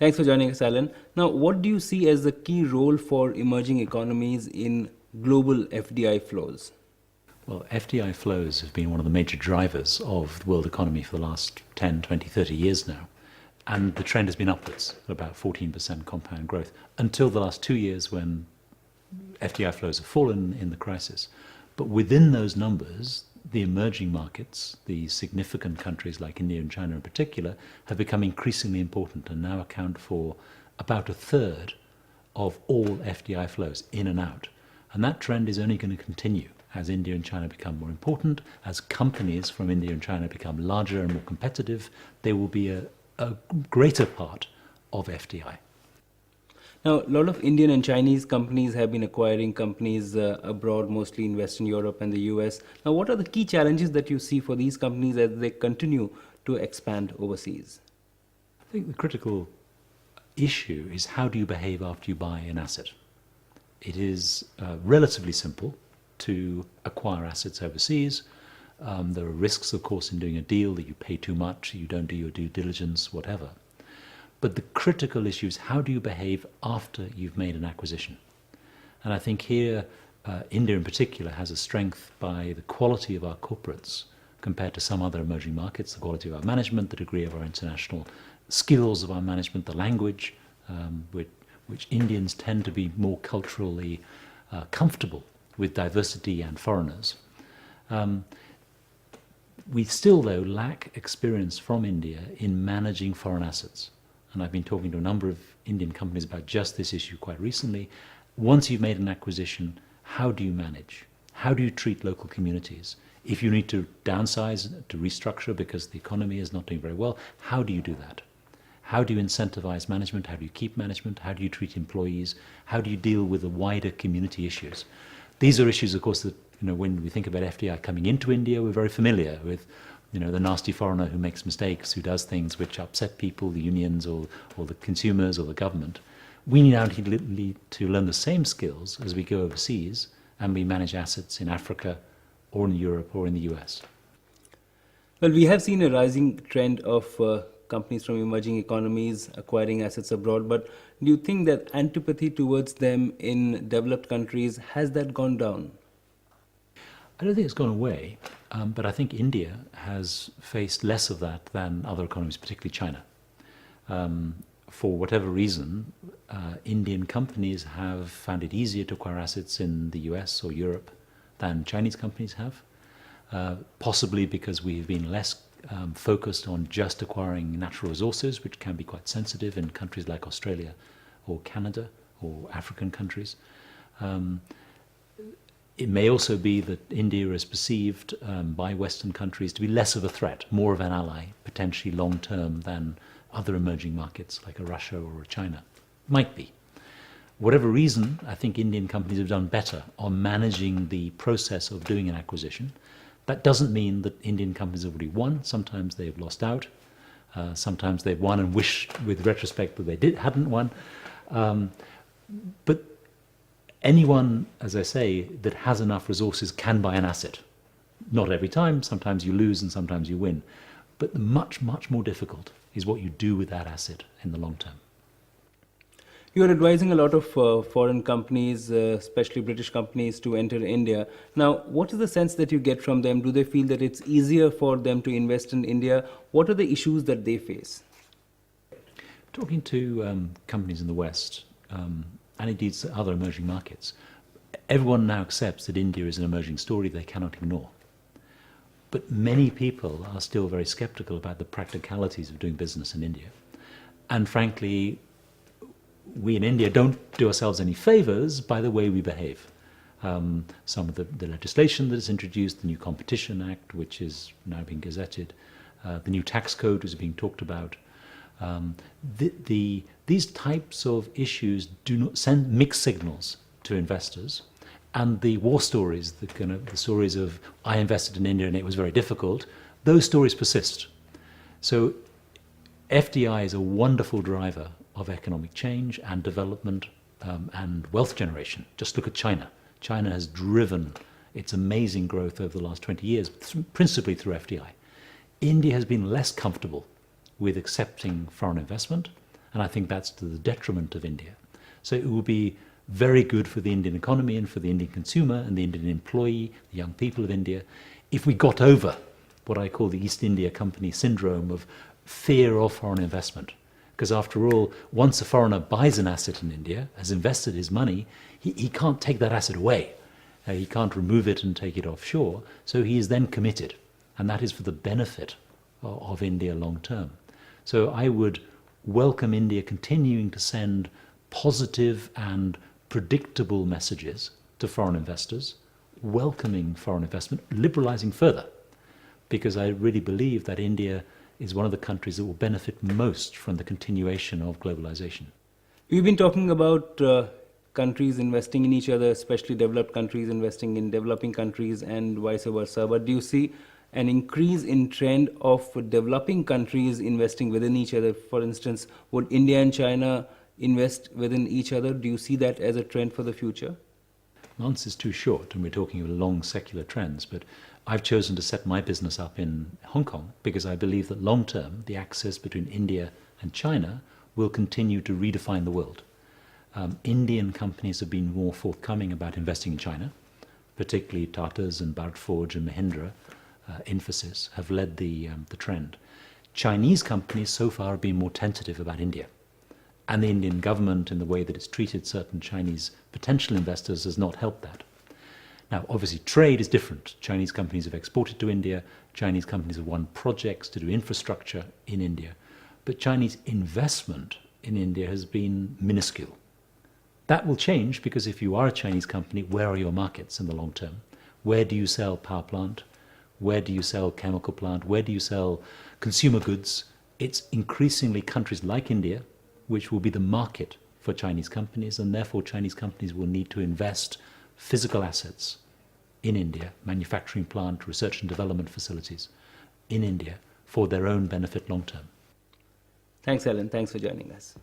Thanks for joining us, Alan. Now, what do you see as the key role for emerging economies in global FDI flows? Well, FDI flows have been one of the major drivers of the world economy for the last 10, 20, 30 years now. And the trend has been upwards, about 14% compound growth, until the last 2 years when FDI flows have fallen in the crisis. But within those numbers, the emerging markets, the significant countries like India and China in particular, have become increasingly important and now account for about a third of all FDI flows in and out. And that trend is only going to continue as India and China become more important, as companies from India and China become larger and more competitive. They will be a greater part of FDI. Now, a lot of Indian and Chinese companies have been acquiring companies abroad, mostly in Western Europe and the US. Now, what are the key challenges that you see for these companies as they continue to expand overseas? I think the critical issue is how do you behave after you buy an asset? It is relatively simple to acquire assets overseas. There are risks, of course, in doing a deal that you pay too much, you don't do your due diligence, whatever. But the critical issue is how do you behave after you've made an acquisition? And I think here, India in particular has a strength by the quality of our corporates compared to some other emerging markets, the quality of our management, the degree of our international skills of our management, the language, which Indians tend to be more culturally comfortable with diversity and foreigners. We still, though, lack experience from India in managing foreign assets. And I've been talking to a number of Indian companies about just this issue quite recently. Once you've made an acquisition, how do you manage? How do you treat local communities? If you need to downsize, to restructure because the economy is not doing very well, how do you do that? How do you incentivize management? How do you keep management? How do you treat employees? How do you deal with the wider community issues? These are issues, of course, that when we think about FDI coming into India, we're very familiar with the nasty foreigner who makes mistakes, who does things which upset people, the unions or the consumers or the government. We now need to learn the same skills as we go overseas and we manage assets in Africa or in Europe or in the US. Well, we have seen a rising trend of companies from emerging economies acquiring assets abroad, but do you think that antipathy towards them in developed countries, has that gone down? I don't think it's gone away, but I think India has faced less of that than other economies, particularly China. For whatever reason, Indian companies have found it easier to acquire assets in the US or Europe than Chinese companies have, possibly because we've been less focused on just acquiring natural resources, which can be quite sensitive in countries like Australia or Canada or African countries. It may also be that India is perceived by Western countries to be less of a threat, more of an ally, potentially long-term than other emerging markets like a Russia or a China. Might be. Whatever reason, I think Indian companies have done better on managing the process of doing an acquisition. That doesn't mean that Indian companies have already won. Sometimes they've lost out. Sometimes they've won and wish, with retrospect, that they hadn't won. But anyone, as I say, that has enough resources can buy an asset. Not every time. Sometimes you lose and sometimes you win. But much, much more difficult is what you do with that asset in the long term. You're advising a lot of foreign companies, especially British companies, to enter India. Now, what is the sense that you get from them? Do they feel that it's easier for them to invest in India? What are the issues that they face? Talking to companies in the West, and indeed other emerging markets, everyone now accepts that India is an emerging story they cannot ignore. But many people are still very skeptical about the practicalities of doing business in India. And frankly, we in India don't do ourselves any favors by the way we behave. Some of the legislation that is introduced, the new Competition Act, which is now being gazetted, the new tax code which is being talked about, these types of issues do not send mixed signals to investors, and the war stories, the stories of I invested in India and it was very difficult, those stories persist. So FDI is a wonderful driver of economic change and development and wealth generation. Just look at China. China has driven its amazing growth over the last 20 years, principally through FDI. India has been less comfortable with accepting foreign investment, And I think that's to the detriment of India. So it will be very good for the Indian economy and for the Indian consumer and the Indian employee, the young people of India, if we got over what I call the East India Company syndrome of fear of foreign investment. Because after all, once a foreigner buys an asset in India, has invested his money, he can't take that asset away. He can't remove it and take it offshore. So he is then committed. And that is for the benefit of India long term. So I would welcome India continuing to send positive and predictable messages to foreign investors, welcoming foreign investment, liberalizing further, because I really believe that India is one of the countries that will benefit most from the continuation of globalization. We've been talking about countries investing in each other, especially developed countries investing in developing countries and vice versa. But do you see an increase in trend of developing countries investing within each other? For instance, would India and China invest within each other? Do you see that as a trend for the future? The answer is too short, and we're talking of long secular trends, but I've chosen to set my business up in Hong Kong because I believe that long term the axis between India and China will continue to redefine the world. Indian companies have been more forthcoming about investing in China, particularly Tata's and Bharat Forge and Mahindra, Infosys, have led the trend. Chinese companies so far have been more tentative about India. And the Indian government, in the way that it's treated certain Chinese potential investors, has not helped that. Now, obviously, trade is different. Chinese companies have exported to India. Chinese companies have won projects to do infrastructure in India. But Chinese investment in India has been minuscule. That will change because if you are a Chinese company, where are your markets in the long term? Where do you sell power plant? Where do you sell chemical plant? Where do you sell consumer goods? It's increasingly countries like India which will be the market for Chinese companies, and therefore Chinese companies will need to invest physical assets in India, manufacturing plant, research and development facilities in India for their own benefit long term. Thanks, Alan. Thanks for joining us.